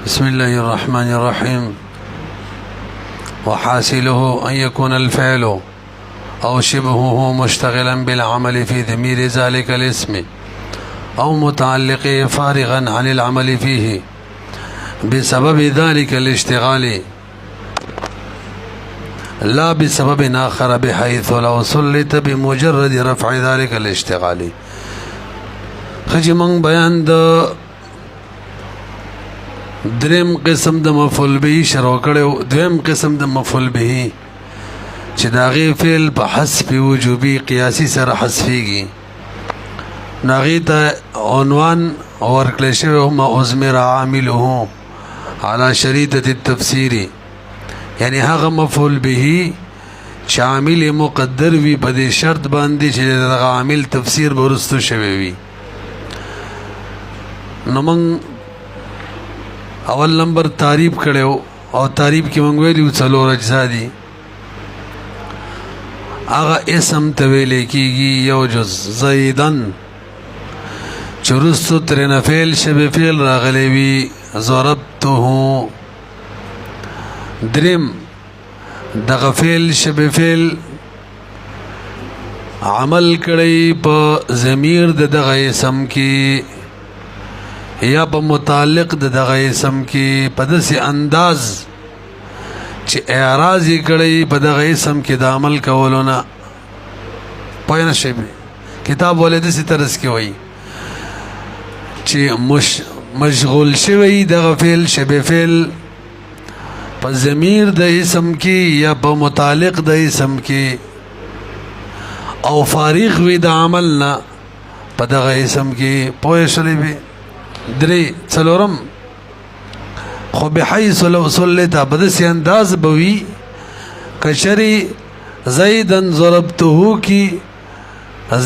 بسم الله الرحمن الرحيم. وحاصله أن يكون الفعل أو شبهه مشتغلا بالعمل في ضمير ذلك الاسم أو متعلقه فارغا عن العمل فيه بسبب ذلك الاشتغال لا بسبب آخر بحيث لو سلط بمجرد رفع ذلك الاشتغال. خجی من بیان د دریم قسم د مفعول به شروع کړو. دویم قسم د مفعول به چې داغه فعل په حذف وجوبي قیاسي سره حذفيږي، ناغي ته عنوان ورکړل شوی ما ازمر عامله على شريطه التفسير، یعنی هغه مفعول به چې عامل مقدر وي په دې شرط باندې چې دغه عامل تفسیر ورستو شوی وي. نو من اول نمبر تعریف کړو او تعریف کې موږ ویلو څلور اجزا دي. هغه اسم ته ویل کېږي یو جز زیدن چرستو ترنه فعل شبه فعل راغلی وي ضربته. دریم دغه فعل شبه فعل عمل کړی په ضمیر د دغه اسم کې یا په متعلق د دغه اسم کې په داسې انداز چې اعراض یې کړی په دغه اسم کې د عمل کولو نه. پوه نه شئ کتاب ولې داسې طرز کې وایي چې مشغول شوی دغه فعل شبه فعل په ضمیر د اسم کې یا په متعلق د اسم کې او فارغ وي د عمل نه په دغه اسم کې. پوه شئ درې څلورم خو بحیث لو سلطه په داسې انداز به وي کچرې زیدن ضربته کې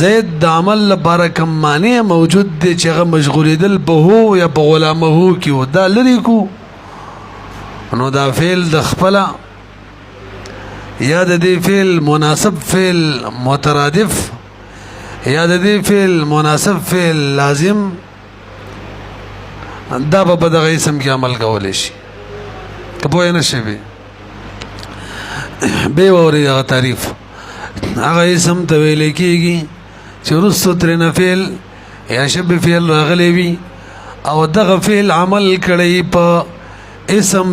زید د عمل لپاره کم معنی موجود دی چې هغه مشغولېدل په هو یا په غلامه کې و دا لرې کو، نو دا فعل د خپله یا د دې فعل مناسب فعل مترادف یا د دې فعل مناسب فعل لازم دا په دغه اسم کې عمل کولی شي. که پوه نه شئ به واورئ دغه تعریف. هغه اسم ته ویل کېږي چې وروستو ترېنه فعل یا شبه فعل راغلی وي او دغه فعل عمل کړی په اسم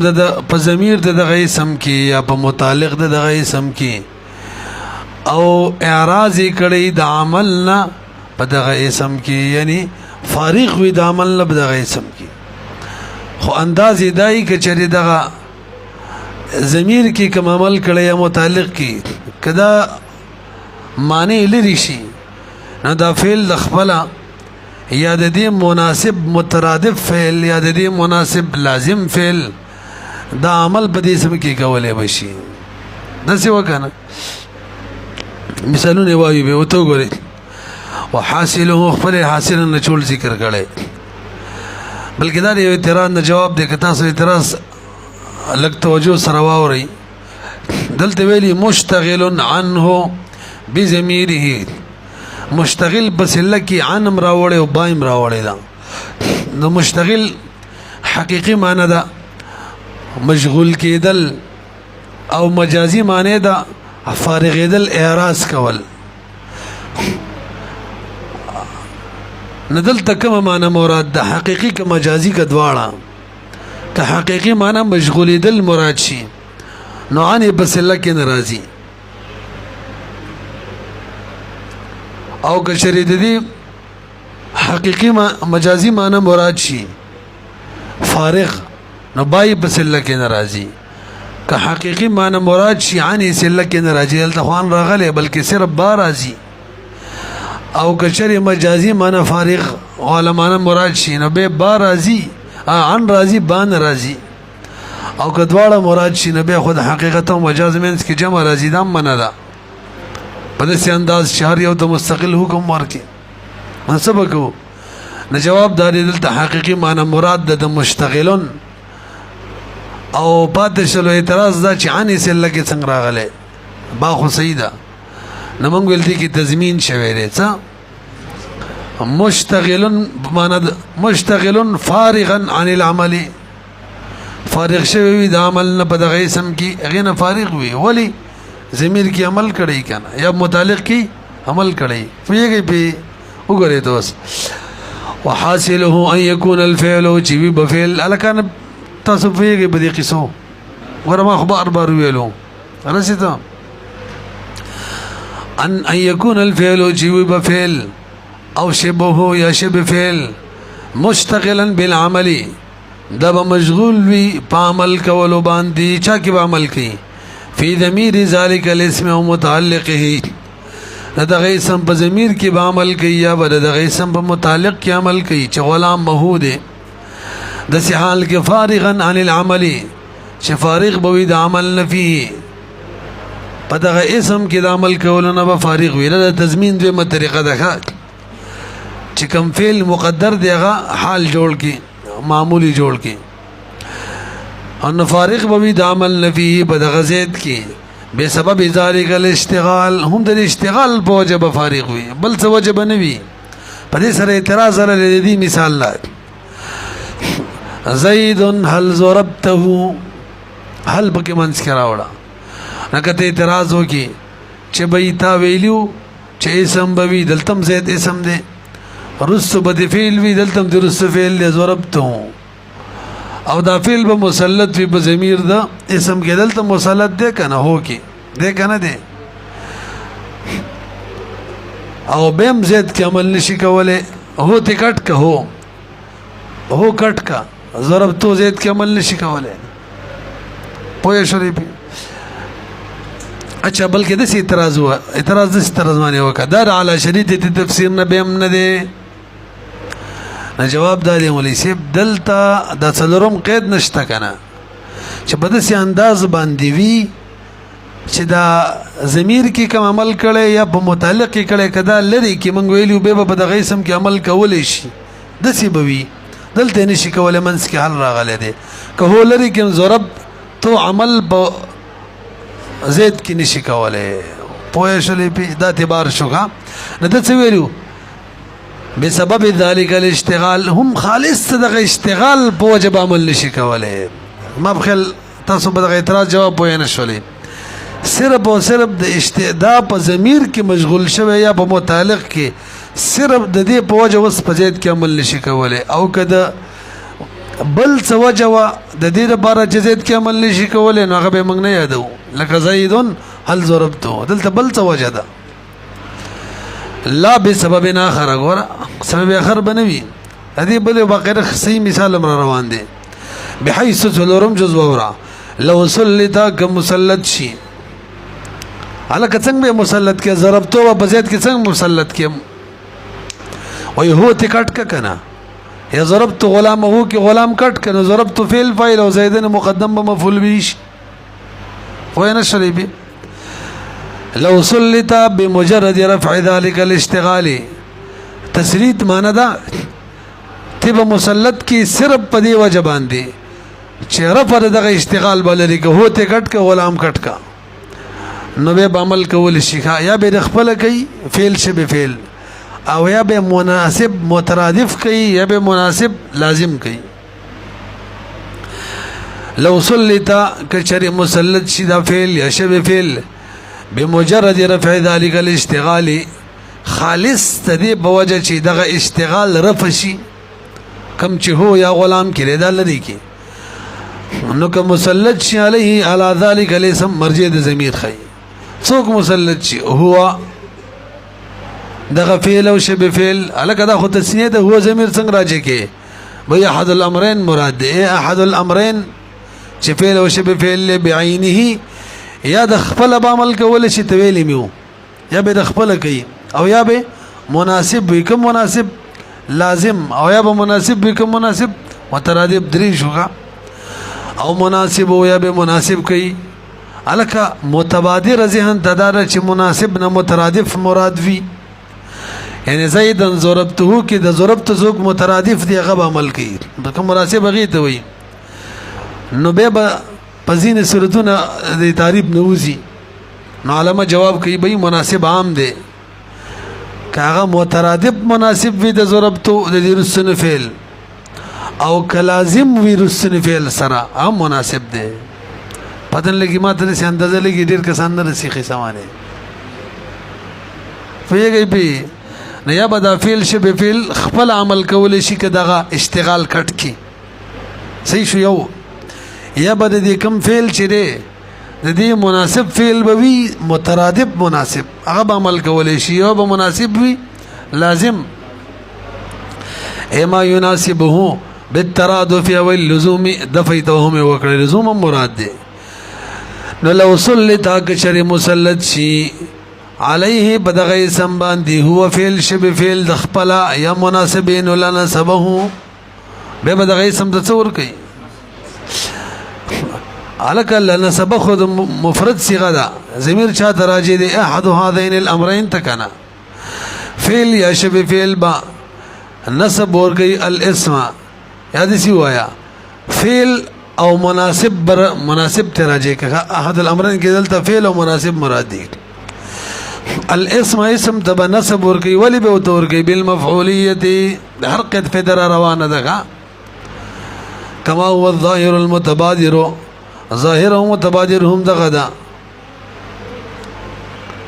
په ضمیر د دغه اسم کې یا په متعلق د دغه اسم کې او اعراض یې کړی د عمل نه په دغه اسم کې، یعنی فارغ وي د عمل نه په دغه اسم کې. خو انداز یې دای که چېرې دغه ضمیر کې کوم عمل کړی یا متعلق کې که دا معنی لرې شي نو دا فعل د خپله یا د دې مناسب مترادف فعل یا د دې مناسب لازم فعل دا عمل په دې اسم کې کولی به شي. داسې وکړه نه مثالونه وایو به ورته وګورئ. وحاصله خپل حاصل نه چول ذکر کړي، بلکې دا یو اعتراض نه جواب دی که تاسو اعتراض لږ توجه سره واورئ. دلته ویلي مشتغل عنه بضمیره، مشتغل په صله کې عن م راوړی او با م راوړی ده. نو مشتغل حقیقي معنی ده مشغول کېدل او مجازي معنی ده فارغېدل اعراض کول. ندلته کومه معنی مراد ده حقیقي که مجازي که دواړه. که حقیقي معنی مشغولېدل مراد شي نو عن یې په صله کې نه راځي، او که چېرې د دې حقیقي مجازي معنی مراد شي فارغ نو با یې په صله کې نه راځي. که حقیقي معنی مراد شي عن یې صله کې نه راځي، دلته خو عن راغلی بلکې صرف با راځي. او کچری مجازی معنی فارغ عالمانه مراد شي نو به با راضی عن راضی با ناراضی، او کدواړه مراد شي نو به خود حقیقت او مجاز مینس کې جمع راضی دم منه ده. په داسې انداز شهر یو ته مستقل حکم ورکي منصب کو نه جواب داري. دلته حقیقي معنی مراد ده مشتغلون او پاتې شلو اعتراض دا چې عن سله کې څنګه راغله با خو صحیح ده. نمنګ ویل دي کې تضمین شوی دی څه مشتغل معنی مشتغل فارغا عن العمل فارغ شوی وي د عمل نه په دغه اسم کې هغې نه فارغ وي ولی ضمیر کې عمل کړی که نه یا متعلق کې عمل کړی پوهېږئ پې وګورئ ته اوس وحاصله ان يكون الفعل چې وي به فعل هلکانه تاسو پوهېږئ په دې قصو ګوره ما خو بار ویلو رسېده ان يكون الفعل چې وي به فعل او شبهه یا شبه فعل مشتغلا بالعمل دا به مشغول وي په عمل کولو باندې چا کې به عمل کوي فی ضمیر ذلک الاسم او متعلقه د دغه اسم په ضمیر کې به عمل کوي یا به د دغه اسم په متعلق کې عمل کوي چې غلام مهو دی داسې حال کې فارغا عن العمل چې فارغ به وي د عمل نه فيه په دغه اسم کې د عمل کولو نه به فارغ وي د تضمین دویمه طریقه ده چې کوم فعل مقدر دی هغه حال جوړ کړي معمولی جوړ کی ان فارغ بوی د عمل نفی په دغه زید کی به سبب ذالک الاشتغال هم د اشتغال په وجه فارغ وي بل څه وجه نه وي په دې سره اعتراض لري دې مثال لا زید هل ضربته هل بک منس کرا وړه نکته اعتراض وکي چې بیتا ویلو چې اسم بوی دلتم زید اسم دی رست بد فعل وی دلتم د رست فعل له ضربته او دا فعل به مسلط وی په ضمیر دا اسم کې دلته مسلط دی کنه هو کې دی کنه دی او بهم زید کې عمل نشي کوله هو ته کټ کا هو کټ کا ضربته زید کې عمل نشي کوله پوهه شری په اچھا بلکې د اعتراض هوا اعتراض د اعتراض باندې وکړه دا علی شدید تفسیر نه بهم نه دی جواب دادی مولوی صاحب دلته د څلورم قید نشته کنه چې په داسې انداز باندې وي چې دا ضمیر کې کوم عمل کړي یا په متعلق کې کړي کدا لري کې مونږ ویلو به په دغه اسم کې عمل کولی شي داسې به وي دلته نشي کولی منځ کې حل راغلی دی که هو لري کې ضرب تو عمل په زید کې نشي کولی پوه شولې دا اعتبار شو نه ده څه ویلو بسبب ذلك الاشتغال هم خالص دغه اشتغال په وجه عمل نشي کولی ما بخل تاسو په دغه اعتراض جواب پوه نه شولې صرف او صرف د استعداء په ضمیر کې مشغول شوی یا په متعلق کې صرف د دې په وجه وس په زید کې عمل نشي کولی او کده بل څه وجه وا د دې لپاره چې زید کې عمل نشي کولی نو هغه به موږ نه یادو لکه زیدون هل ضربته دلته بل څه وجه ده لا بسبب آخر غورا سبب آخر بنوي هذه بل باقي صحیح مثال امر روان دي بحيث څلورم جز وورا لو سلطا كمسلط شي على څنګه به مسلط کې ضربته و بزید کې څنګه مسلط کې وي هو تکټ کنه یا ضربت غلام هو کې غلام کټ کنه ضربت فعل فاعل او زیدن مقدم بمفعول به وين شریبي لو سلط بمجرد رفع ذلك الاشتغال تسلیط معنی دا تب مسلط کی صرف پدی وجه باندې چې رفع دغه اشتغال بلری که هو ته کټ کا غلام کټ کا نو به عمل کول شي یا به خپل کوي فعل شبه فعل او یا به مناسب مترادف کوي یا به مناسب لازم کوي لو سلط کچری مسلط شي دا فعل یا شبه فعل بمجرد رفع ذلك الاشتغال خالص تدی بوجه چې دغه اشتغال رفع شي کم چې هو یا غلام کړي دا لري کې نو که مسلط شي علیه علی ذلك الاسم مرجع د ضمیر خي څوک مسلط شي هو دغه فعل او شبه فعل الکه دا خو تسنیه ده هو ضمیر څنګه راځي کې وي احد الامرين مراد دی احد الامرين چې فعل او شبه فعل بعینه یا د خپل عمل کول شي تویل میو یا به د خپل کوي او یا به مناسب وي کوم مناسب لازم او یا به مناسب وي کوم مناسب مترادف درې شوغه او مناسب او یا به مناسب کوي الکه متبادر ذهن تدار چې مناسب نه مترادف مراد وي یعنی زیدن ضربته کې د ضربت زوق مترادف دی غو عمل کوي کوم مناسب غي ته وي نو به پزین صورتونه د تعریف نوزي نو علامه جواب کوي به مناسب عام دی کاغه مترادف مناسب وي د ضربته د رسن فعل او کلازم وی رسن فعل سره هم مناسب دی پتن لګي ماته سي اندازه لګي ډیر کسان نه رسېږي سمانه فیږي په نه یا بدا فعل شبه فعل خپل عمل کول شي کداغه اشتغال کټ کی صحیح شو یو یا بد دې کم فعل چره د دې مناسب فعل به وي مترادف مناسب هغه عمل کول شي او به مناسب وي لازم اما يناسبه بالترادف او اللزوم دفيتهم وکړه لزوم مراد دی نو لو صلت اکشر مسلط شي عليه بدغه اسم باندې هو فعل شبه فعل د خپل یا مناسبین لنا سبه به بدغه اسم د څور کوي علک لنا سبه خود مفرد صيغه ده ضمیر چا تراجه دي احد هذين الامرين تکنا فعل یا شبه فعل با نسب ور کوي الاسم یاد سی وایا فعل او مناسب تراجه کغه احد الامرين کې دلته فعل او مناسب مراد دي الاسم اسم تبع نسب ور کوي ولی به تور کوي بالمفعوليه حرکت فدر روانه ده كما هو الظاهر المتبادر ظاهر او متبادر هم دغه ده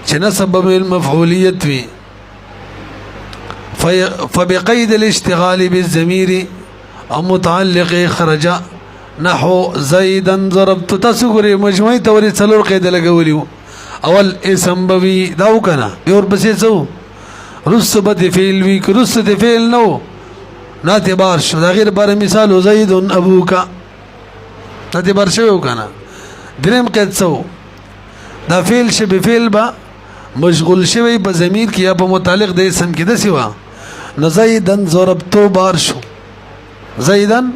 چې نسب بالمفعوليه وي فبقيد الاشتغال بالضمير او متعلق خرج نحو زيدا ضربت تسغري مجموعي توري څلور قید لګولیو اول اسم بوي داو کنه اور بسې څو رسبت فعل وی رسبت فعل نو ناتبار شو دا غیر بار مثال زید ابوک ناتبار شو کنه دریم قید څو دا فعل شبه فعل با مشغول شوی په ضمیر کې یا په متعلق د اسم کې د سیوا نزیدن ضربتو بار شو زیدن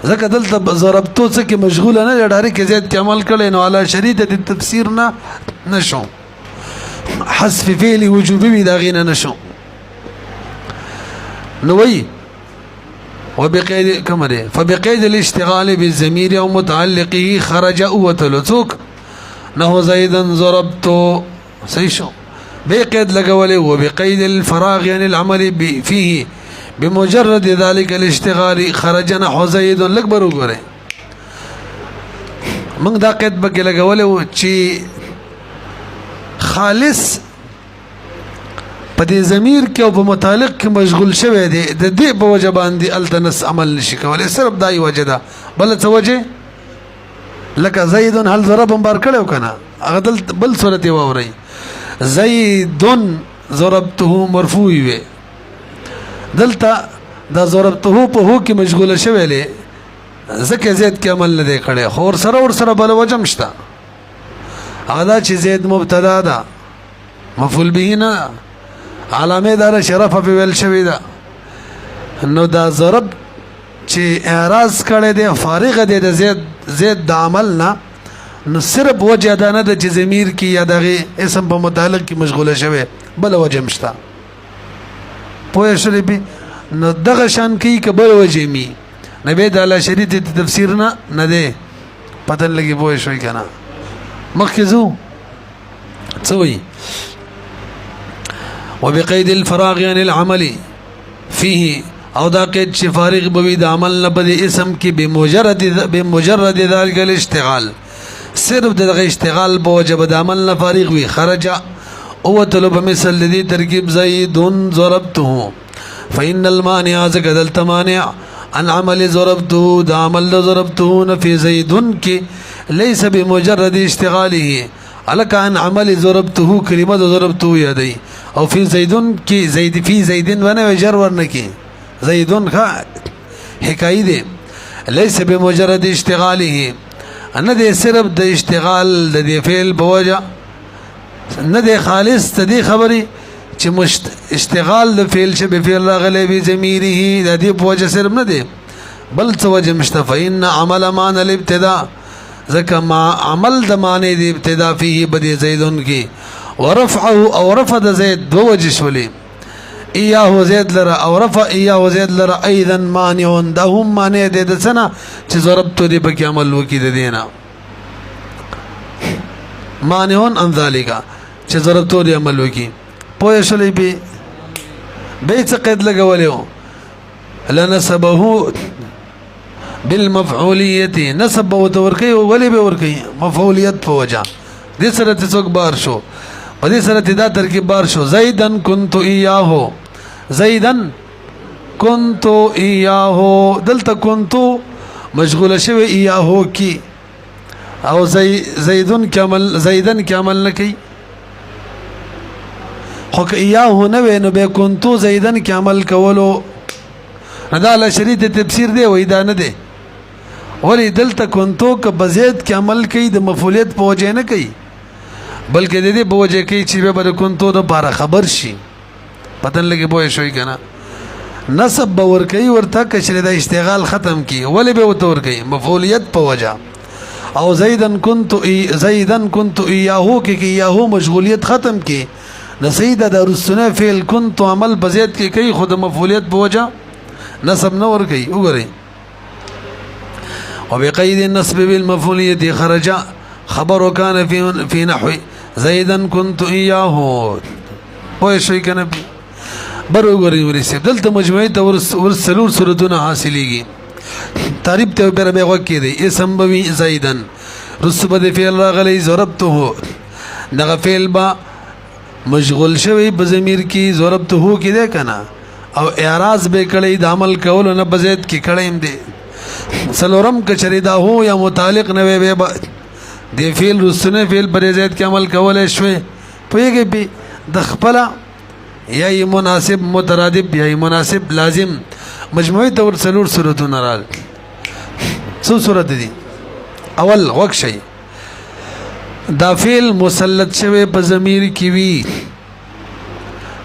زکه دلته ضربتو څه کې مشغول نه لړاري کې زید عمل کړي نو علی شریطه التفسیر نه نشو حذف فعل وجوبي دا غینه نشو نو وی وبقيد كما ده فبقيد الاشتغال بالضمير او متعلقه خرج وتلسوك نحو زيدا ضربتو صحیح شو بقيد لګولې وبقيد الفراغ يعني العمل فيه بمجرد ذلك الاشتغال خرج نحو زيد لکبر وګوره موږ دا قید بګه لګولې چې خالص په دې ضمیر کې او په متعلق کې مشغول شوی دی د دې په وجه باندې التنس عمل نشي کولای صرف دای وجه ده بل څه وجه لکه زید هل ضرب بار کړو کنه هغه بل صورت ووري زید ضربته مرفوع وي دلته دا ضربته په هو کې مشغوله شوی له زکه زید کې عمل نه دی کړی خو سره بل وجه مشته هغه دا چې زید مبتدا ده مفعول به نه علامه دار شرف په ویل شوی ده نو دا ضرب چې اعراض کړی دی فارغ دی د زید د عمل نه نو صرف وجه ده نه د ضمیر کې یا دغه اسم په متعلق کې مشغوله شوی بل وجه مشته پوه شئ به نو دغه شان کې کبل وجه می نبی د الله شریعت تفسیر نه ده پتن لګي پوه شئ کنه مخکې زو څوي وبقيد الفراغ عن العمل فيه او دا قید چې فارغ بوي د عمل نه بد اسم کې بمجرد ذلك الاشتغال صرف دغه اشتغال په وجب د عمل نه فارغ وي خرج او طلب مثل الذي ترکیب زید ضربته فإن المانع ذکر المانع عن عمل ضربته دا عمل ضربته في زید کې ليس بمجرد اشتغاله علك عن عمل ضربته كلمه ضربته يدي او في زيدون کی زید فی زیدن ونه جر ورنه کی زیدون کا حکایت دی ليس بمجرد اشتغاله ان دې صرف د اشتغال د دې فعل بوجه نه دی خالص ته دی خبري چې اشتغال د فعل شبه فعل راغلی به ضمیره د دې بوجه صرف نه دی بل څه وجه مشتفین عمل معنی الابتداء ذکر ما عمل د معنی د ابتداء فيه بدی زیدون کی ورفعه او رفض زید دو وجه شولي اياه زید لرا او رفع اياه زید لرا ايضا مانعون ده هم معنی د سنه چې ضربته دی په عمل وکي د دینا مانعون ان ذالک چې ضربته دی عمل وکي پوه شولې به څه قید لګولیو لنسبه بالمفعولیت نسب به ورته ورکوي ولې به ورکوي مفعولیت په وجه دې سره ته څوک بار شو په دې سره ته دا ترکیب بار شو زیدن کنت ایاهو زیدن کنت ایاهو دلته کنت مشغوله شوی ایاهو کی او زیدن کامل نه کوي خو که ایاهو نه وي نو به کنتو زیدن کامل کولو دا له شریط تفسیر دی وای دا نه دی ولی دلته کنتو که بزید کامل کوي د مفعولیت په وجه نه کوي بلکې د دې په وجه کوي چې به کنتو د بار خبر شي پتن لګي بوې شوي کنه نسب باور کوي ورته کچره د اشتغال ختم کی ولی به وته ور کوي مفعولیت په وجه او زیدن کنت ایاهو کې ایاهو مشغولیت ختم کی د سیده د رسونه فعل کنت عمل بزید کې کوي خود مفعولیت په وجه نسب نه ور کوي وګورئ وبقيد النصب بالمفعولية خرج خبر كان في نحو زيدا كنت إياه هو شيء كان برو غري ورسب دلته مجموعي ورسلور صورتونه حاصليږي تعریف ته پر به وکي دي اسم بوي زيدا رسب د فعل راغلي ضربته دغه فعل با مشغول شوی بضمیر کی ضربته کی ده کنه او اعراض به کړي د عمل کول نه بزید کی کړي دي سلورم کچری دا هو یا متعلق نه وي به د فعل رسنه فعل پر زید کی عمل کول شوی پویږي به د خپل یا مناسب مترادف یا مناسب لازم مجموعي تور سلور صورتونه رال څو صورت دي اول وک شي دا فعل مسلط شوی په ضمیر کی وی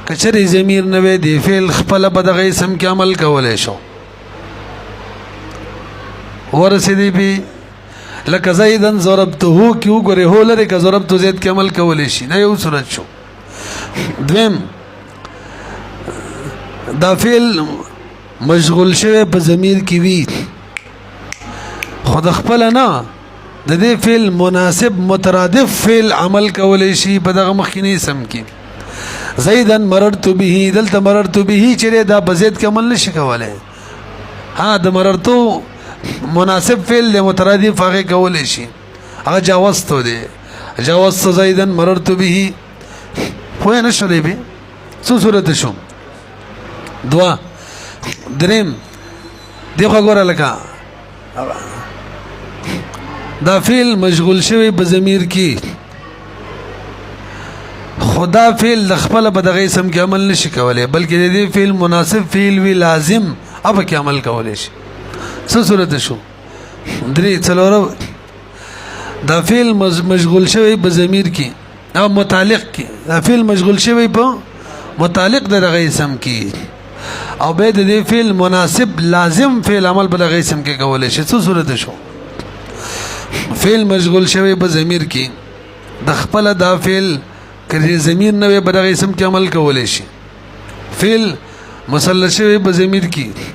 کچری ضمیر نه وي دی فعل خپل په دغه اسم کې عمل کولای شو ورسېدی به لکه زیدن ضربته کی وګره هو لري که ضربته زید کې عمل کولای شي نه یو صورت شو دویم دا فعل مشغول شوی په ضمیر کی وی خود خپل نه د دې فعل مناسب مترادف فعل عمل کولای شي په دغه مخکینی اسم کې زیدن مررت به دلته مررت به چې دا بزید کې عمل نشي کولای ها د مررتو مناسب فعل له مترادف هغه کولای شي هغه جاوزته دی جاوزت زیدن مررت به خو نه شولې به څو صورت شو دوا دریم دغه ګوره لکه دا فعل مشغول شوی په ضمیر کې خدا فعل د خپل په دغه اسم کې عمل نشي کولای بلکې د دې فعل مناسب فعل وی لازم اب کې عمل کولای شي څه صورت شو درې څلور دا فعل مشغول شوی په ضمیر کې او متعلق کې دا فعل مشغول شوی په متعلق دغه اسم کې او به د دې فعل مناسب لازم فعل عمل په دغه اسم کې کولای شي څه صورت شو فعل مشغول شوی په ضمیر کې د خپل دا فعل کړي ضمیر نه په دغه اسم کې عمل کولای شي فعل مسلط شوی په ضمیر کې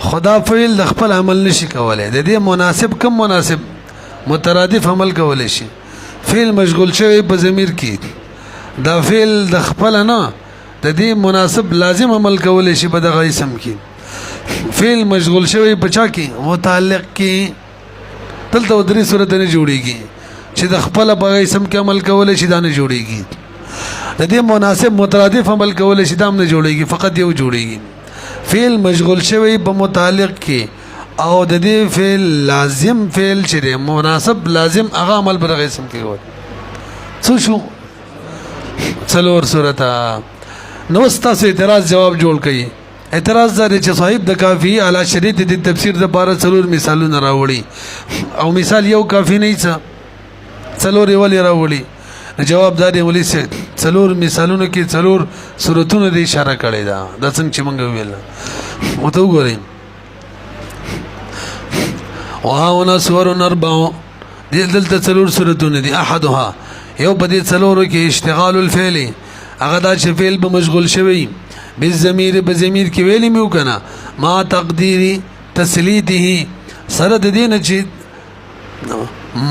خدا فعل د خپل عمل نشي کولای د دې مناسب کم مناسب مترادف عمل کولای شي فعل مشغول شوی په ضمیر کې دا فعل د خپل نه د دې مناسب لازم عمل کولای شي په دغه اسم کې فعل مشغول شوی په چا کې متعلق کې دلته درې صورت نه جوړيږي چې د خپل په اسم کې عمل کولای شي دا نه جوړيږي د دې مناسب مترادف عمل کولای شي دا نه جوړيږي فقط یو جوړيږي فعل مشغول شوی په متعلق کې او د دې فعل لازم فعل چې مناسب لازم هغه عمل پر اسم کې وي څه شو څلور صورت نو تاسو اعتراض جواب جوړ کړئ اعتراض دار چې صاحب د کافی علی شریط د تفسیر د بار څلور مثالونه راوړي او مثال یو کافی نه څه څلور ولی راوړي جواب دار ولی څلور مثالونو کې څلور صورتونه د اشاره کړي دا د څنګه چې مونږ ویل وته وګورئ وهاونا سور اربع دلته څلور صورتونه دي احدها یو په دې څلورو کې اشتغال الفعل هغه دا چې فعل به مشغول شوی بالضمیر بضمیر کې ویلې مې وکنه ما تقديري تسلیته سره د دې نه چې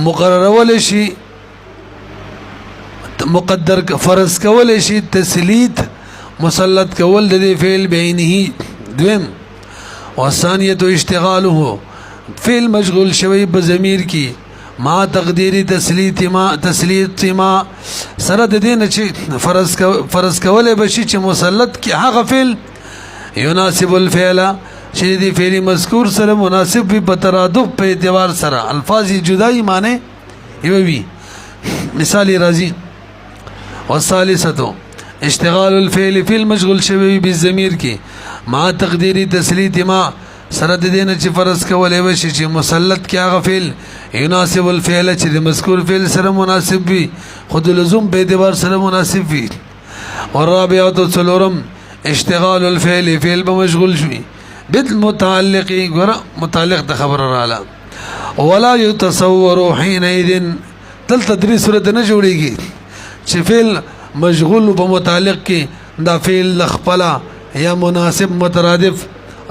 مقرر ول شي مقدر فرض کول شي تسلیت مسلط کول د فعل بعینه دویم وثانیه اشتغاله فعل مشغول شوی په ضمیر کې ما تقدیری تسلیت ما سره د دین چې فرض کوله بشي چې مسلط کې هغه فعل يناسب الفعل چې دی فعل مذکور سره مناسب وي په ترادف په اعتبار سره الفاظ جدای معنی یو وي مثال راځي والثالثه اشتغال الفعل فی المشغول شوی بالضمیر کې ما تقدیری تسلیت ما سره د دین چې فرض کولای وشي چې مسلط کې هغه فعل يناسب الفعل چې د مذکور فعل سره مناسب وي خود لزوم په اعتبار سره مناسب وي والرابعه څلورم اشتغال الفعل فعل بمشغول شوی بالمتعلق غره متعلق د خبر رااله ولا يتصور حينئذ تل تدریس صورت نه جوړیږي چې فعل مشغول په متعلق کې دا فعل خپل یا مناسب مترادف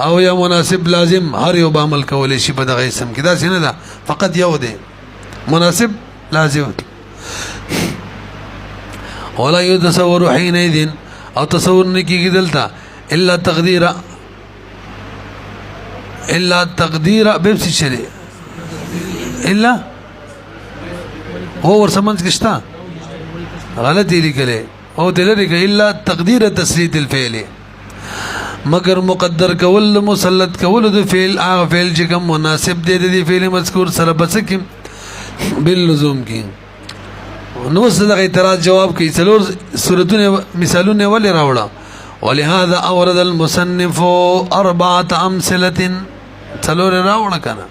او یا مناسب لازم هر یو بعمل کولای شي په دغه اسم کې دا څنګه ده فقط یو دی مناسب لازم ولا يتصور حينئذ او تصور نکیږي دلته الا تقدير بيبسي شري الا هو ورسمنس کشتا غلطی لیکلے او دلری که الا تقدیر تسلیت الفعل مگر مقدر کول مسلط کول د فعل هغه فعل چې کوم مناسب دی د فعل مذکور سره بسکم باللزوم کی نو صدق اعتراض جواب کی څلور صورتونه مثالونه ولې راوړه ولهذا اورد المصنف اربعه امثله څلور راوړه کنه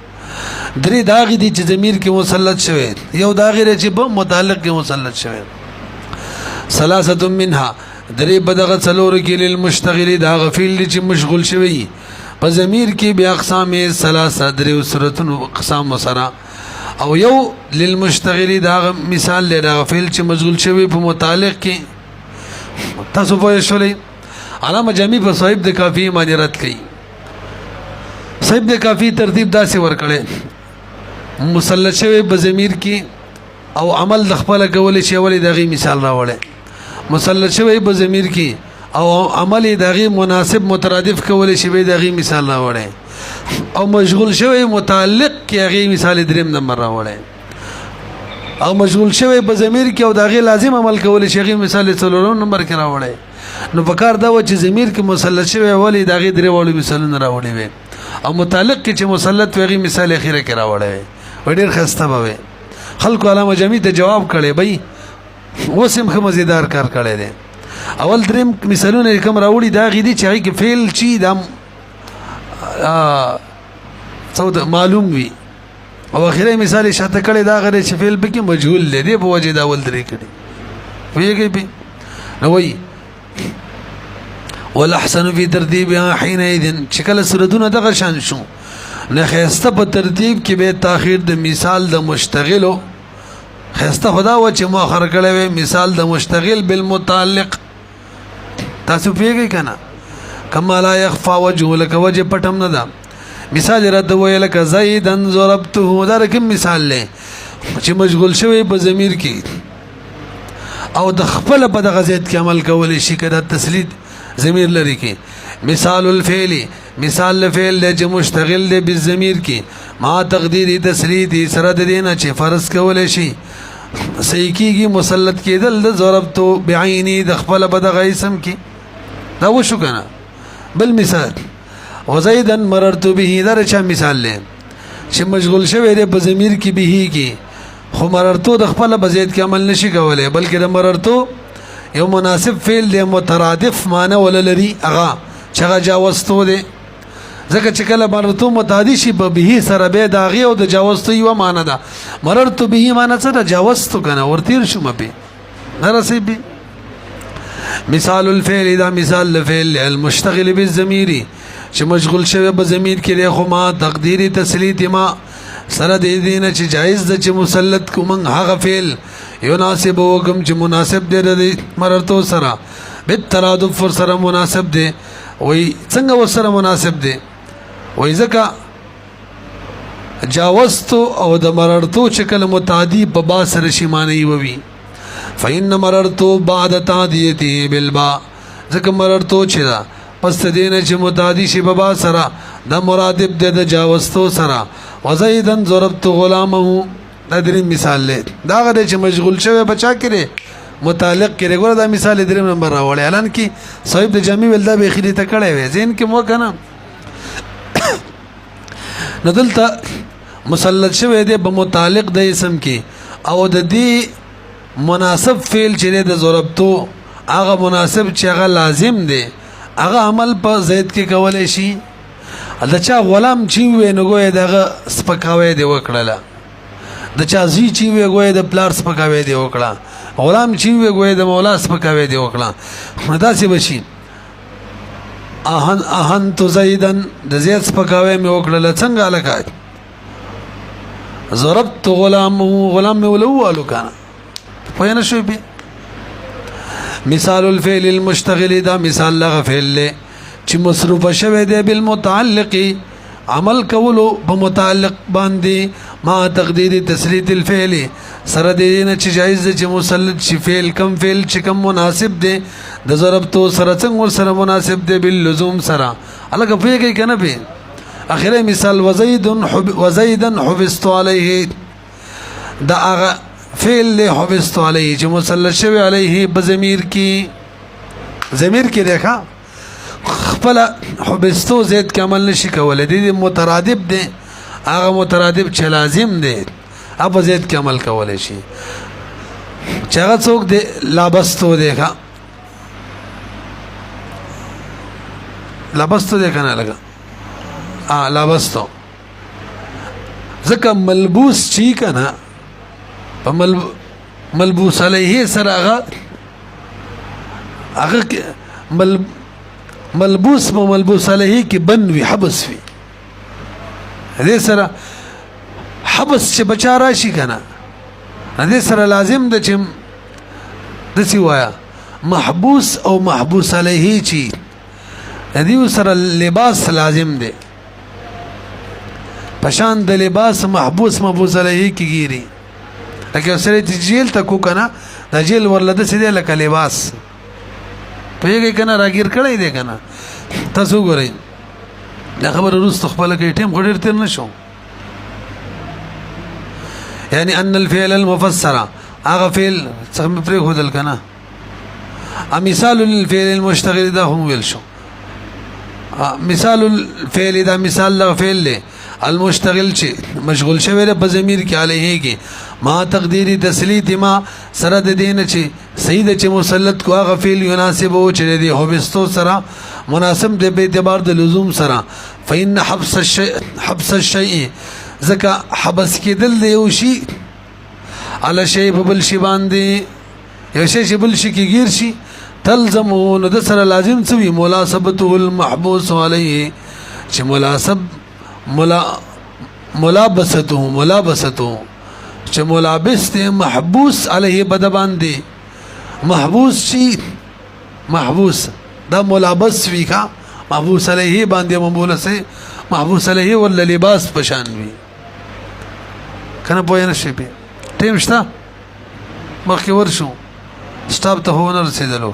درې داغې دي چې ضمیر کې مسلط شوی یو داغې چې په متعلق کې مسلط شوی ثلاثه منها درې بدغه څلور کې للمشتغل دا غفیل چې مشغول شوی په ضمیر کې بیا اقسام ثلاثه درې صورتونو اقسام سره او یو للمشتغل دا مثال له دا غفیل چې مشغول شوی په متعلق کې تاسو په شولې علامه جامی په صاحب د کافی معنی رد کړي صاحب د کافی ترتیب داسې ورکړي مسلط شوی په ضمیر کې او عمل د خپل کول شي ولې دغه مثال راوړي مسلط شوی په ضمیر کې او عمل دغه مناسب مترادف کول شي به دغه مثال راوړي او مشغول شوی متعلق کې هغه مثال دریم نمبر راوړي او مشغول شوی په ضمیر کې او دغه لازم عمل کول شي هغه مثال څلورم نمبر کې راوړي نو پکار دا و چې ضمیر کې مسلط شوی ولې دغه درې وړو مثالونه راوړي وي او متعلق کې چې مسلط وغي مثال اخیره کې راوړي وړ ډیر خسته به خلکو علامه جمی ته جواب کړي بھائی وسم خو مزیدار کار کړي دي اول دریم مثالونه کوم راوړي دا غیدي چې هغه کې فعل چی د څو معلوم وي او اخیری مثال شاته کړي دا غره چې فعل به کې مجهول دی په وجه دا اول درې کړي ویږي به نو وایي والاحسن في ترتيبها حينئذ شکل صورتونه دغه شان شو نه خسته په ترتیب کې به تاخير د مثال د مشتغلو خسته خدا و چې مؤخر کړي مثال د مشتغل بالمتعلق تاسو پیږئ کنه کما لا يخفى وجهه لك وجه پټم نه ده مثال رد ویل ک زیدن ضربته دا کوم مثال له چې مشغول شوی په ضمیر کې او د خپل په دغه زید کې عمل کول شي کده تسلیت ضمیر لري کې مثال الفعل مثال الفعل چې مشتغل دی بالضمیر کې ما تقدیر تسلیت سره د دینه چې فرض کول شي صحیح کیږي مسلط کېدل د ضربتو بعینی د خپل په دغه اسم کې دا وشو کنه بل مثال وزیدن مررت به در چا مثال له چې مشغول شوی دی په ضمیر کې به کې خو مررتو د خپل په زید کې عمل نشي کولای بلکې د مررتو یو مناسب فعل دی مترادف معنی وللري اغا چغه جاوستو دی ځکه چې کله مررتو متعدی شي په به سره به داغي او د جاوستو یو معنی ده مررت به معنی څه ده جاوستو کنه ورتیر شوم به نرسي مثال الفعل دا مثال الفعل المشتغل بالضمير چې مشغول شوی په ضمیر کې دی خو ما تقديري تسلیت ما سره دې دینه چې جایز ده چې مسلط کوم هغه فعل يناسب وکم چې مناسب دی د مررتو سره بالترادف سره مناسب دی وای څنګه وسره مناسب دی وای ځکه جاوزتو او د مررتو شکل متعدی په با سره شي معنی وي فإن مررتو بعد تعدیته بالباء ځکه مررتو چې دا پس دینه چې متعدی شي بابا سره د مرادب د جاوستو سره وزیدن ضربت غلامه دا درې مثال له دا غده چې مشغول شوی بچا کړي متعلق کړي ګوره دا مثال درې نمبر راوړی اعلان کې صاحب د جامع ول دا به خېری ته کړی وي زین کې مو کنه ندلته مسلط شوی دی په متعلق د اسم کې او د دې مناسب فعل چې د ضربتو هغه مناسب چې هغه لازم دی هغه عمل په زید کې کولای شي د چا غلام چې وې نو ګوې دغه سپکاوي دی وکړه د چا زی چې وې ګوې د پلار سپکاوي دی وکړه غلام چې وې ګوې د مولا سپکاوي دی وکړه دا څه بشي اهن تو زیدن د زید سپکاوي مې وکړه څنګه لکه ضربت غلام مې ولولو کنه پوهه نشوي به مثال الفعل المشتغل دا مثال لغه فعل له چې مصروف شوه دی بالمتعلق عمل کولو په متعلق باندې ما تقدیر تسلیت الفعل سره دی نه چې جایز دی چې مسلط شي فعل کم فعل چې کم مناسب دی د ضربتو سره څنګه سره مناسب دی باللزوم سره الګ پیږي کنه به اخره مثال وزیدن حفظت علیه دا هغه فعل له حفظت علیه چې مسلط شوی علیه بضمیر کی ضمیر کې دیکھا خپل حفظتو زید کې عمل نشي کولای دي مترادف دي هغه مترادف چې لازم دي اب زید کې عمل کولای شي چې هغه څوک دي لابستو دیکھا لابستو دیکھا نه لگا لابستو ځکه ملبوس چی کنه په ملبوس علیه سره هغه ملبوس ملبوس علیه کې بنوي حبس وي دې سره حبس چې بچا راشي کنه دې سره لازم ده چې دسی وایا محبوس او محبوس علیه چی دې سره لباس لازم ده پشان د لباس محبوس محبوس علیه کې ګيري لکه سره جیل ته کو کنه د جیل ورلده سیده لکه لباس پیږي کنه راګیر کړی دی کنه تاسو ګورئ دا خبر روز خپل کې ټیم غړیر تر نشو یعنی ان الفعل المفسر هغه فعل څنګه پرې خدل کنه مثال الفعل المشتغل دا هم ویل شو مثال الفعل دا مثال له فعل له المشتغل چې مشغول شوی په ضمیر کې علیه کې ما تقدیری تسلیت ما سره د دین چې سید چې مسلط کو هغه فعل مناسب او چې دی حبستو سره مناسب دی په اعتبار د لزوم سره فإن حبس الشيء ځکه حبس کېدل دی یو شی علی شی په بل شی باندې یو شی چې بل شي کې گیر شي تلزمون د سره لازم څوي مناسبته المحبوس علیه چې مناسب ملابسته چې ملابس ته محبوس علیه بد باندې محبوس شي محبوس دا ملابس وی کا محبوس علیه باندې مبوله سه محبوس علیه ول لباس پشان وی کنه پوهه نشي په ټیم شته مخکې ورشو سټاپ ته هو نه رسیدلو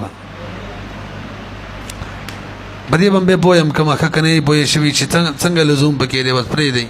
بدی بم به پویم کما کنه پوهه شوی چې څنګه لزوم پکې دی بس پرې دی